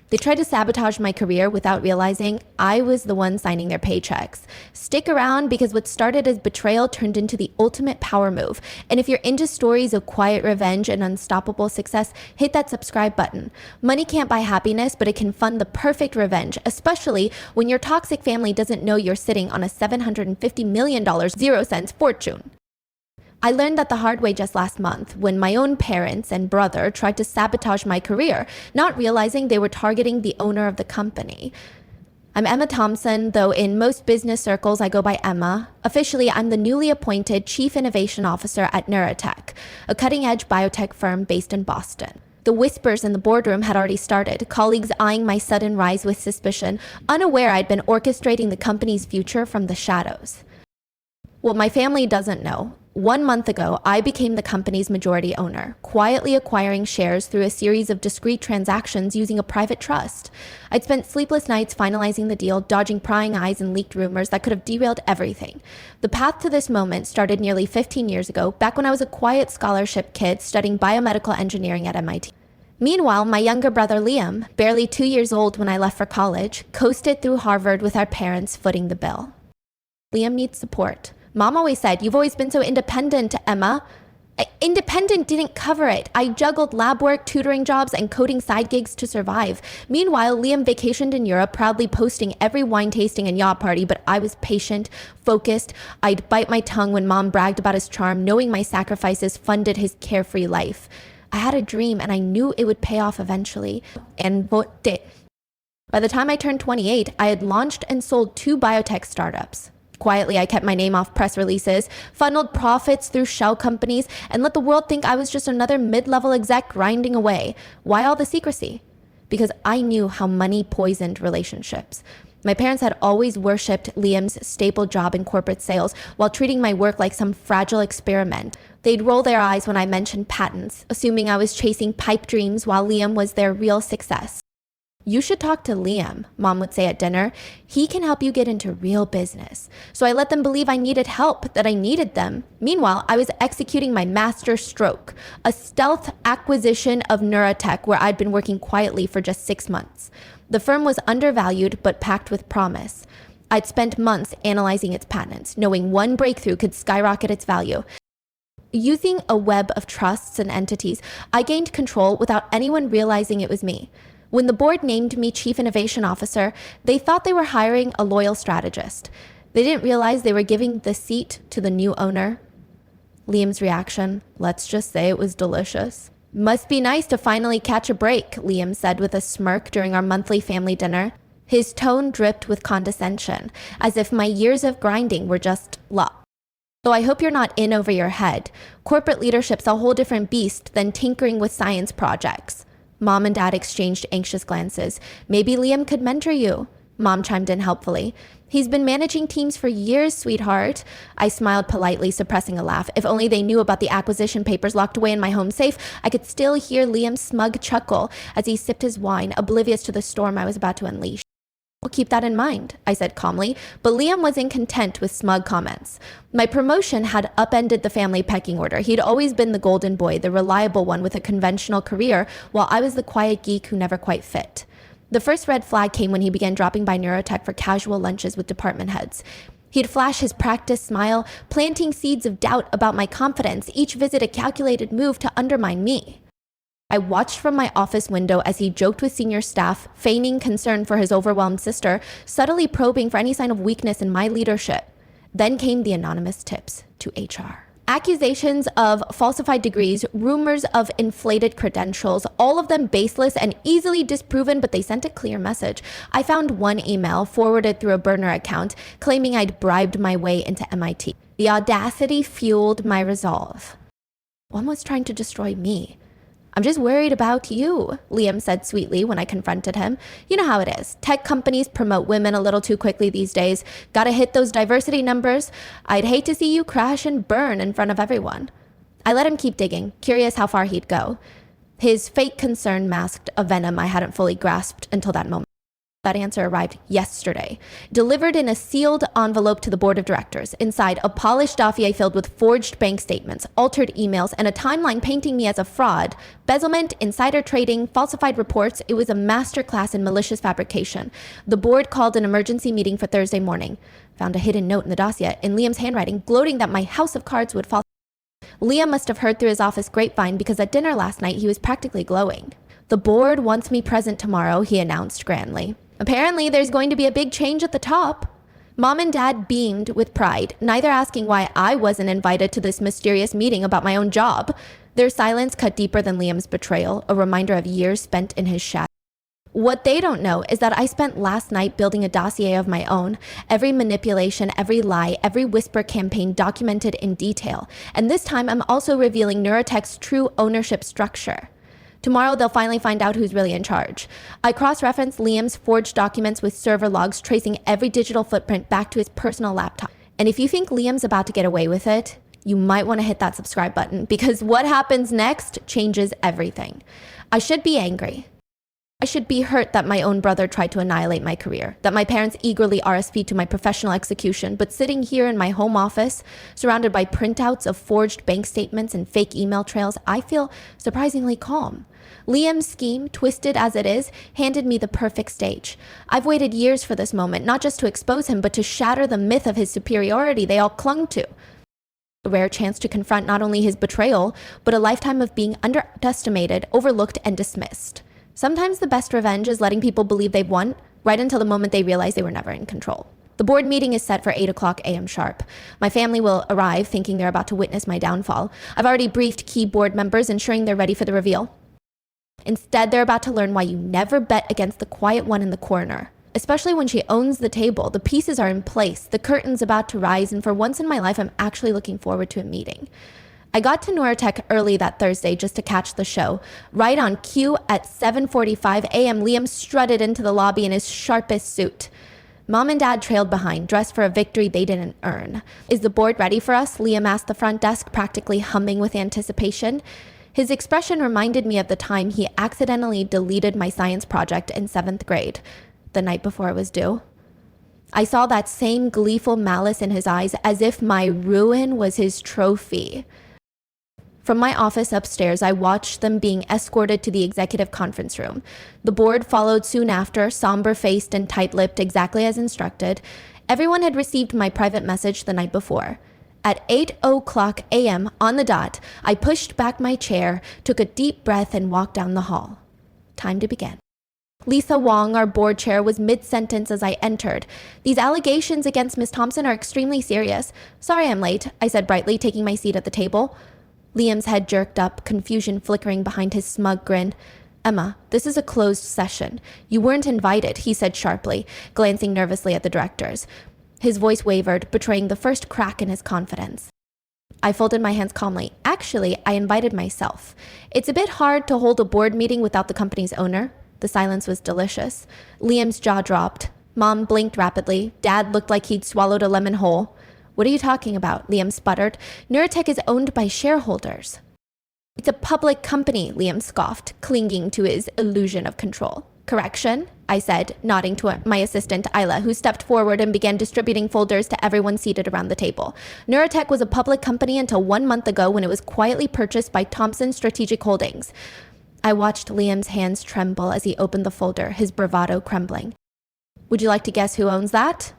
They tried to sabotage my career without realizing I was the one signing their paychecks. Stick around because what started as betrayal turned into the ultimate power move. And if you're into stories of quiet revenge and unstoppable success, hit that subscribe button. Money can't buy happiness, but it can fund the perfect revenge, especially when your toxic family doesn't know you're sitting on a $750 million 0 cents fortune. I learned that the hard way just last month when my own parents and brother tried to sabotage my career, not realizing they were targeting the owner of the company. I'm Emma Thompson, though in most business circles I go by Emma. Officially, I'm the newly appointed Chief Innovation Officer at Neurotech, a cutting-edge biotech firm based in Boston. The whispers in the boardroom had already started, colleagues eyeing my sudden rise with suspicion, unaware I'd been orchestrating the company's future from the shadows. What my family doesn't know, 1 month ago, I became the company's majority owner, quietly acquiring shares through a series of discreet transactions using a private trust. I'd spent sleepless nights finalizing the deal, dodging prying eyes and leaked rumors that could have derailed everything. The path to this moment started nearly 15 years ago, back when I was a quiet scholarship kid studying biomedical engineering at MIT. Meanwhile, my younger brother Liam, barely 2 years old when I left for college, coasted through Harvard with our parents footing the bill. Liam needs support. Mom always said, "You've always been so independent, Emma." Independent didn't cover it. I juggled lab work, tutoring jobs, and coding side gigs to survive. Meanwhile, Liam vacationed in Europe, proudly posting every wine tasting and yacht party, but I was patient, focused. I'd bite my tongue when Mom bragged about his charm, knowing my sacrifices funded his carefree life. I had a dream, and I knew it would pay off eventually. And what did? By the time I turned 28, I had launched and sold 2 biotech startups. Quietly, I kept my name off press releases, funneled profits through shell companies, and let the world think I was just another mid-level exec grinding away. Why all the secrecy? Because I knew how money poisoned relationships. My parents had always worshipped Liam's stable job in corporate sales while treating my work like some fragile experiment. They'd roll their eyes when I mentioned patents, assuming I was chasing pipe dreams while Liam was their real success. "You should talk to Liam," Mom would say at dinner. "He can help you get into real business." So I let them believe I needed help, that I needed them. Meanwhile, I was executing my master stroke, a stealth acquisition of Neurotech where I'd been working quietly for just 6 months. The firm was undervalued but packed with promise. I'd spent months analyzing its patents, knowing one breakthrough could skyrocket its value. Using a web of trusts and entities, I gained control without anyone realizing it was me. When the board named me Chief Innovation Officer, they thought they were hiring a loyal strategist. They didn't realize they were giving the seat to the new owner. Liam's reaction, let's just say it was delicious. "Must be nice to finally catch a break," Liam said with a smirk during our monthly family dinner. His tone dripped with condescension, as if my years of grinding were just luck. So I hope you're not in over your head. Corporate leadership's a whole different beast than tinkering with science projects. Mom and Dad exchanged anxious glances. "Maybe Liam could mentor you," Mom chimed in helpfully. "He's been managing teams for years, sweetheart." I smiled politely, suppressing a laugh. If only they knew about the acquisition papers locked away in my home safe. I could still hear Liam's smug chuckle as he sipped his wine, oblivious to the storm I was about to unleash. "We'll keep that in mind," I said calmly, but Liam was incontent with smug comments. My promotion had upended the family pecking order. He'd always been the golden boy, the reliable one with a conventional career, while I was the quiet geek who never quite fit. The first red flag came when he began dropping by Neurotech for casual lunches with department heads. He'd flash his practiced smile, planting seeds of doubt about my confidence, each visit a calculated move to undermine me. I watched from my office window as he joked with senior staff, feigning concern for his overwhelmed sister, subtly probing for any sign of weakness in my leadership. Then came the anonymous tips to HR. Accusations of falsified degrees, rumors of inflated credentials, all of them baseless and easily disproven, but they sent a clear message. I found one email forwarded through a burner account claiming I'd bribed my way into MIT. The audacity fueled my resolve. One was trying to destroy me. "I'm just worried about you," Liam said sweetly when I confronted him. "You know how it is. Tech companies promote women a little too quickly these days. Gotta hit those diversity numbers. I'd hate to see you crash and burn in front of everyone." I let him keep digging, curious how far he'd go. His fake concern masked a venom I hadn't fully grasped until that moment. That answer arrived yesterday, delivered in a sealed envelope to the board of directors. Inside, a polished dossier filled with forged bank statements, altered emails, and a timeline painting me as a fraud. Bezelment, insider trading, falsified reports. It was a masterclass in malicious fabrication. The board called an emergency meeting for Thursday morning. Found a hidden note in the dossier in Liam's handwriting, gloating that my house of cards would fall. Liam must have heard through his office grapevine because at dinner last night he was practically glowing. The board wants me present tomorrow, he announced grandly. Apparently, there's going to be a big change at the top. Mom and Dad beamed with pride, neither asking why I wasn't invited to this mysterious meeting about my own job. Their silence cut deeper than Liam's betrayal, a reminder of years spent in his shadow. What they don't know is that I spent last night building a dossier of my own, every manipulation, every lie, every whisper campaign documented in detail. And this time, I'm also revealing Neurotech's true ownership structure. Tomorrow, they'll finally find out who's really in charge. I cross-referenced Liam's forged documents with server logs tracing every digital footprint back to his personal laptop. And if you think Liam's about to get away with it, you might want to hit that subscribe button because what happens next changes everything. I should be angry. I should be hurt that my own brother tried to annihilate my career, that my parents eagerly RSVP'd to my professional execution, but sitting here in my home office, surrounded by printouts of forged bank statements and fake email trails, I feel surprisingly calm. Liam's scheme, twisted as it is, handed me the perfect stage. I've waited years for this moment, not just to expose him, but to shatter the myth of his superiority they all clung to. A rare chance to confront not only his betrayal, but a lifetime of being underestimated, overlooked, and dismissed. Sometimes the best revenge is letting people believe they've won, right until the moment they realize they were never in control. The board meeting is set for 8 o'clock a.m. sharp. My family will arrive thinking they're about to witness my downfall. I've already briefed key board members, ensuring they're ready for the reveal. Instead, they're about to learn why you never bet against the quiet one in the corner. Especially when she owns the table, the pieces are in place, the curtain's about to rise, and for once in my life, I'm actually looking forward to a meeting. I got to Neurotech early that Thursday just to catch the show. Right on cue at 7:45 a.m., Liam strutted into the lobby in his sharpest suit. Mom and Dad trailed behind, dressed for a victory they didn't earn. Is the board ready for us? Liam asked the front desk, practically humming with anticipation. His expression reminded me of the time he accidentally deleted my science project in 7th grade, the night before it was due. I saw that same gleeful malice in his eyes, as if my ruin was his trophy. From my office upstairs, I watched them being escorted to the executive conference room. The board followed soon after, somber-faced and tight-lipped, exactly as instructed. Everyone had received my private message the night before. At 8 o'clock a.m. on the dot, I pushed back my chair, took a deep breath, and walked down the hall. Time to begin. Lisa Wong, our board chair, was mid-sentence as I entered. These allegations against Miss Thompson are extremely serious. Sorry I'm late, I said brightly, taking my seat at the table. Liam's head jerked up, confusion flickering behind his smug grin. Emma, this is a closed session. You weren't invited, he said sharply, glancing nervously at the directors. His voice wavered, betraying the first crack in his confidence. I folded my hands calmly. Actually, I invited myself. It's a bit hard to hold a board meeting without the company's owner. The silence was delicious. Liam's jaw dropped. Mom blinked rapidly. Dad looked like he'd swallowed a lemon whole. What are you talking about? Liam sputtered. Neurotech is owned by shareholders. It's a public company, Liam scoffed, clinging to his illusion of control. Correction, I said, nodding to my assistant, Isla, who stepped forward and began distributing folders to everyone seated around the table. Neurotech was a public company until 1 month ago when it was quietly purchased by Thompson Strategic Holdings. I watched Liam's hands tremble as he opened the folder, his bravado crumbling. Would you like to guess who owns that?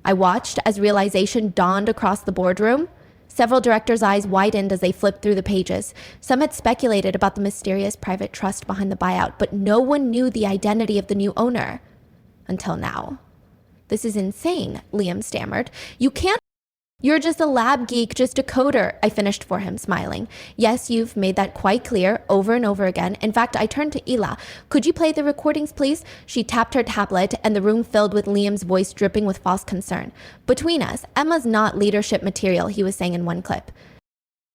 I watched as realization dawned across the boardroom. Several directors' eyes widened as they flipped through the pages. Some had speculated about the mysterious private trust behind the buyout, but no one knew the identity of the new owner. Until now. This is insane, Liam stammered. You can't. You're just a lab geek, just a coder, I finished for him, smiling. Yes, you've made that quite clear over and over again. In fact, I turned to Ila. Could you play the recordings, please? She tapped her tablet, and the room filled with Liam's voice dripping with false concern. Between us, Emma's not leadership material, he was saying in one clip.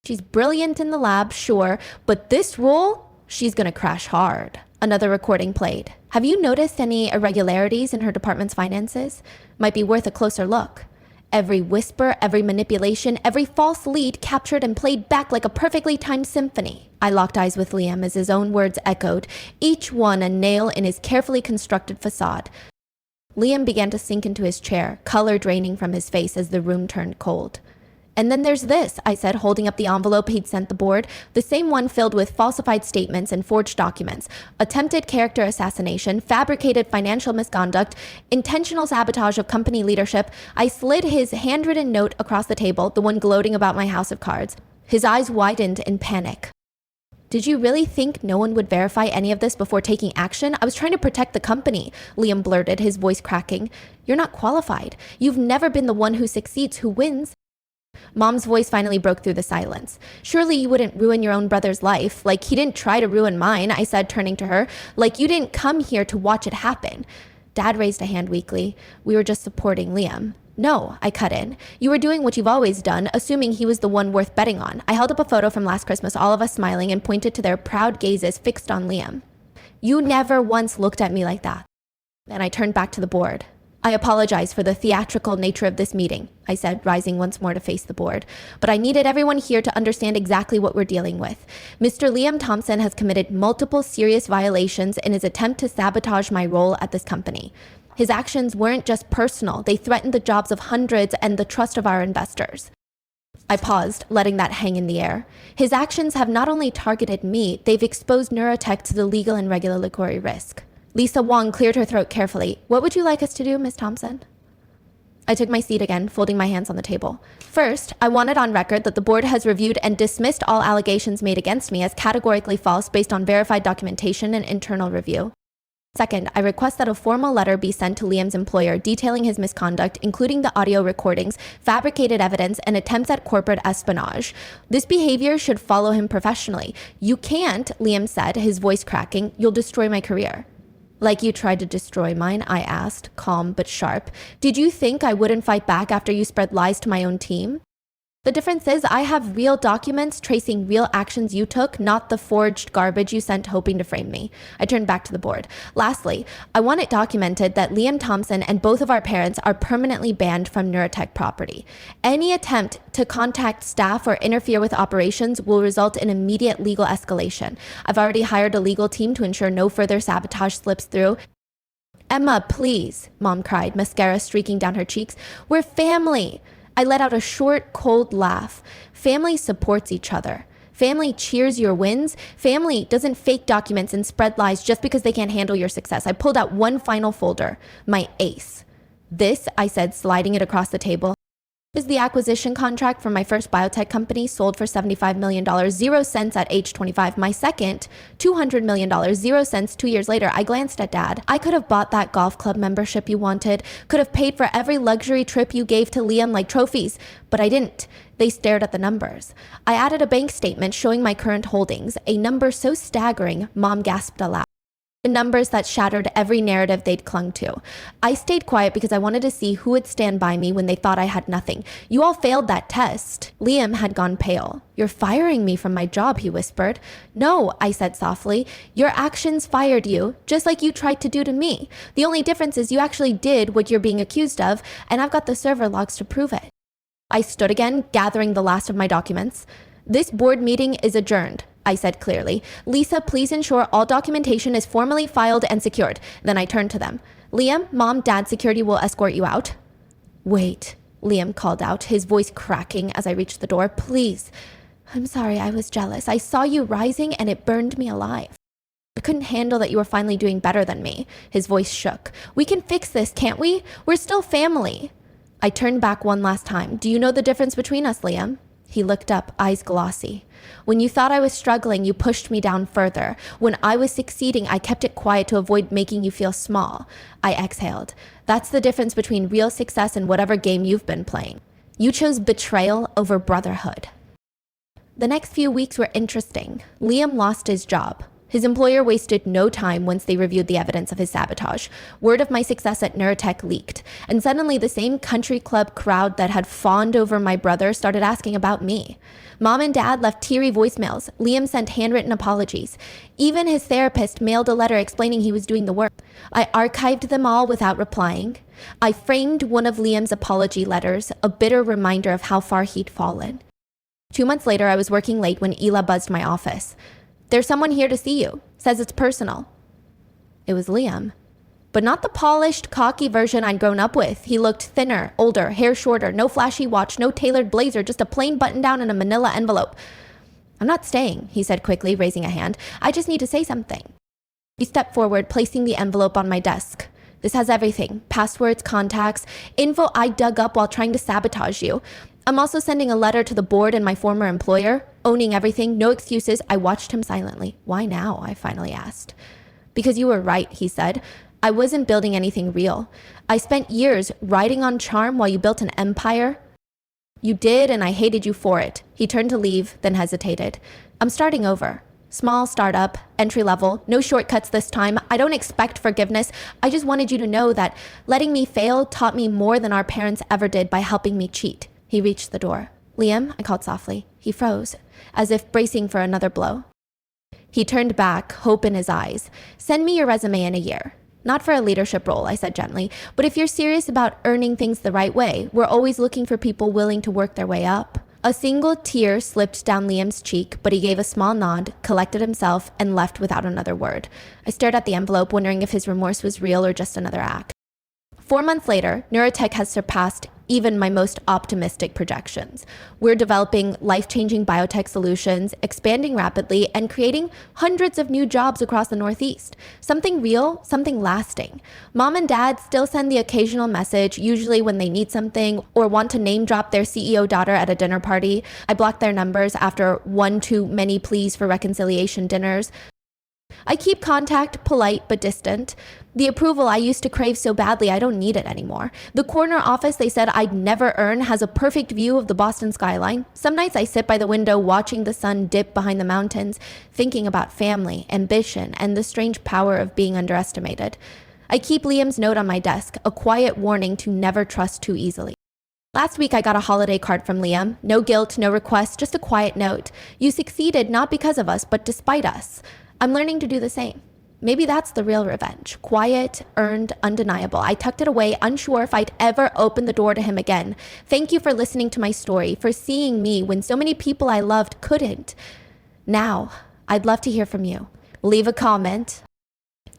She's brilliant in the lab, sure, but this role, she's gonna crash hard. Another recording played. Have you noticed any irregularities in her department's finances? Might be worth a closer look. Every whisper, every manipulation, every false lead captured and played back like a perfectly timed symphony. I locked eyes with Liam as his own words echoed, each one a nail in his carefully constructed facade. Liam began to sink into his chair, color draining from his face as the room turned cold. "And then there's this," I said, holding up the envelope he'd sent the board, the same one filled with falsified statements and forged documents, attempted character assassination, fabricated financial misconduct, intentional sabotage of company leadership. I slid his handwritten note across the table, the one gloating about my house of cards. His eyes widened in panic. "Did you really think no one would verify any of this before taking action? I was trying to protect the company," Liam blurted, his voice cracking. "You're not qualified. You've never been the one who succeeds, who wins." Mom's voice finally broke through the silence. "Surely you wouldn't ruin your own brother's life. Like he didn't try to ruin mine," I said, turning to her. "Like you didn't come here to watch it happen." Dad raised a hand weakly. "We were just supporting Liam." "No," I cut in. "You were doing what you've always done, assuming he was the one worth betting on." I held up a photo from last Christmas, all of us smiling, and pointed to their proud gazes fixed on Liam. "You never once looked at me like that." And I turned back to the board. "I apologize for the theatrical nature of this meeting," I said, rising once more to face the board. "But I needed everyone here to understand exactly what we're dealing with. Mr. Liam Thompson has committed multiple serious violations in his attempt to sabotage my role at this company. His actions weren't just personal, they threatened the jobs of hundreds and the trust of our investors." I paused, letting that hang in the air. "His actions have not only targeted me, they've exposed Neurotech to the legal and regulatory risk." Lisa Wong cleared her throat carefully. "What would you like us to do, Ms. Thompson?" I took my seat again, folding my hands on the table. "First, I want it on record that the board has reviewed and dismissed all allegations made against me as categorically false based on verified documentation and internal review. Second, I request that a formal letter be sent to Liam's employer detailing his misconduct, including the audio recordings, fabricated evidence, and attempts at corporate espionage. This behavior should follow him professionally. You can't," Liam said, his voice cracking. "You'll destroy my career." "Like you tried to destroy mine?" I asked, calm but sharp. "Did you think I wouldn't fight back after you spread lies to my own team? The difference is I have real documents tracing real actions you took, not the forged garbage you sent hoping to frame me." I turned back to the board. "Lastly, I want it documented that Liam Thompson and both of our parents are permanently banned from Neurotech property. Any attempt to contact staff or interfere with operations will result in immediate legal escalation. I've already hired a legal team to ensure no further sabotage slips through." "Emma, please," Mom cried, mascara streaking down her cheeks. "We're family." I let out a short, cold laugh. Family supports each other. Family cheers your wins. Family doesn't fake documents and spread lies just because they can't handle your success. I pulled out one final folder, my ace. "This," I said, sliding it across the table, "is the acquisition contract for my first biotech company, sold for $75 million, 0 cents at age 25. My second, $200 million, 0 cents 2 years later." I glanced at Dad. "I could have bought that golf club membership you wanted, could have paid for every luxury trip you gave to Liam like trophies, but I didn't." They stared at the numbers. I added a bank statement showing my current holdings, a number so staggering, Mom gasped aloud. The numbers that shattered every narrative they'd clung to. I stayed quiet because I wanted to see who would stand by me when they thought I had nothing. "You all failed that test." Liam had gone pale. "You're firing me from my job," he whispered. "No," I said softly. "Your actions fired you, just like you tried to do to me. The only difference is you actually did what you're being accused of, and I've got the server logs to prove it." I stood again, gathering the last of my documents. "This board meeting is adjourned," I said clearly. "Lisa, please ensure all documentation is formally filed and secured." Then I turned to them. "Liam, Mom, Dad, security will escort you out." "Wait," Liam called out, his voice cracking as I reached the door. "Please. I'm sorry, I was jealous. I saw you rising and it burned me alive. I couldn't handle that you were finally doing better than me." His voice shook. "We can fix this, can't we? We're still family." I turned back one last time. "Do you know the difference between us, Liam?" He looked up, eyes glossy. "When you thought I was struggling, you pushed me down further. When I was succeeding, I kept it quiet to avoid making you feel small." I exhaled. "That's the difference between real success and whatever game you've been playing. You chose betrayal over brotherhood." The next few weeks were interesting. Liam lost his job. His employer wasted no time once they reviewed the evidence of his sabotage. Word of my success at Neurotech leaked, and suddenly the same country club crowd that had fawned over my brother started asking about me. Mom and Dad left teary voicemails. Liam sent handwritten apologies. Even his therapist mailed a letter explaining he was doing the work. I archived them all without replying. I framed one of Liam's apology letters, a bitter reminder of how far he'd fallen. 2 months later, I was working late when Ela buzzed my office. "There's someone here to see you. Says it's personal." It was Liam. but not the polished, cocky version I'd grown up with. He looked thinner, older, hair shorter, no flashy watch, no tailored blazer, just a plain button-down and a manila envelope. "I'm not staying," he said quickly, raising a hand. "I just need to say something." He stepped forward, placing the envelope on my desk. "This has everything. Passwords, contacts, info I dug up while trying to sabotage you. I'm also sending a letter to the board and my former employer, owning everything, no excuses." I watched him silently. "Why now?" I finally asked. "Because you were right," he said. "I wasn't building anything real. I spent years riding on charm while you built an empire. You did, and I hated you for it." He turned to leave, then hesitated. "I'm starting over. Small startup, entry level, no shortcuts this time. I don't expect forgiveness. I just wanted you to know that letting me fail taught me more than our parents ever did by helping me cheat." He reached the door. "Liam," I called softly. He froze, as if bracing for another blow. He turned back, hope in his eyes. "Send me your resume in a year." "Not for a leadership role," I said gently, "but if you're serious about earning things the right way, we're always looking for people willing to work their way up." A single tear slipped down Liam's cheek, but he gave a small nod, collected himself, and left without another word. I stared at the envelope, wondering if his remorse was real or just another act. 4 months later, neurotech has surpassed even my most optimistic projections. We're developing life-changing biotech solutions, expanding rapidly, and creating hundreds of new jobs across the Northeast. Something real, something lasting. Mom and dad still send the occasional message, usually when they need something or want to name drop their CEO daughter at a dinner party. I block their numbers after one too many pleas for reconciliation dinners. I keep contact, polite but distant. The approval I used to crave so badly, I don't need it anymore. The corner office they said I'd never earn has a perfect view of the Boston skyline. Some nights I sit by the window watching the sun dip behind the mountains, thinking about family, ambition, and the strange power of being underestimated. I keep Liam's note on my desk, a quiet warning to never trust too easily. Last week I got a holiday card from Liam. No guilt, no request, just a quiet note. "You succeeded not because of us, but despite us. I'm learning to do the same." Maybe that's the real revenge. Quiet, earned, undeniable. I tucked it away, unsure if I'd ever open the door to him again. Thank you for listening to my story, for seeing me when so many people I loved couldn't. Now, I'd love to hear from you. Leave a comment.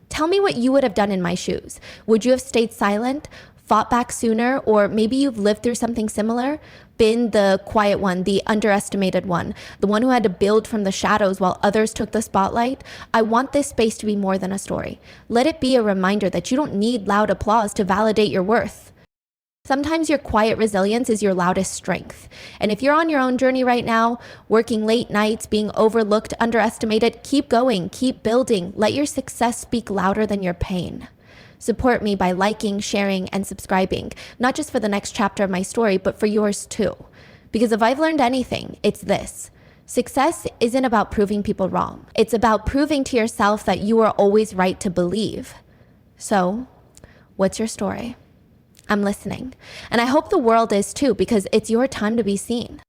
Tell me what you would have done in my shoes. Would you have stayed silent, fought back sooner, or maybe you've lived through something similar? Been the quiet one, the underestimated one, the one who had to build from the shadows while others took the spotlight? I want this space to be more than a story. Let it be a reminder that you don't need loud applause to validate your worth. Sometimes your quiet resilience is your loudest strength. And if you're on your own journey right now, working late nights, being overlooked, underestimated, keep going, keep building. Let your success speak louder than your pain. Support me by liking, sharing, and subscribing, not just for the next chapter of my story, but for yours too. Because if I've learned anything, it's this. Success isn't about proving people wrong. It's about proving to yourself that you are always right to believe. So, what's your story? I'm listening. And I hope the world is too, because it's your time to be seen.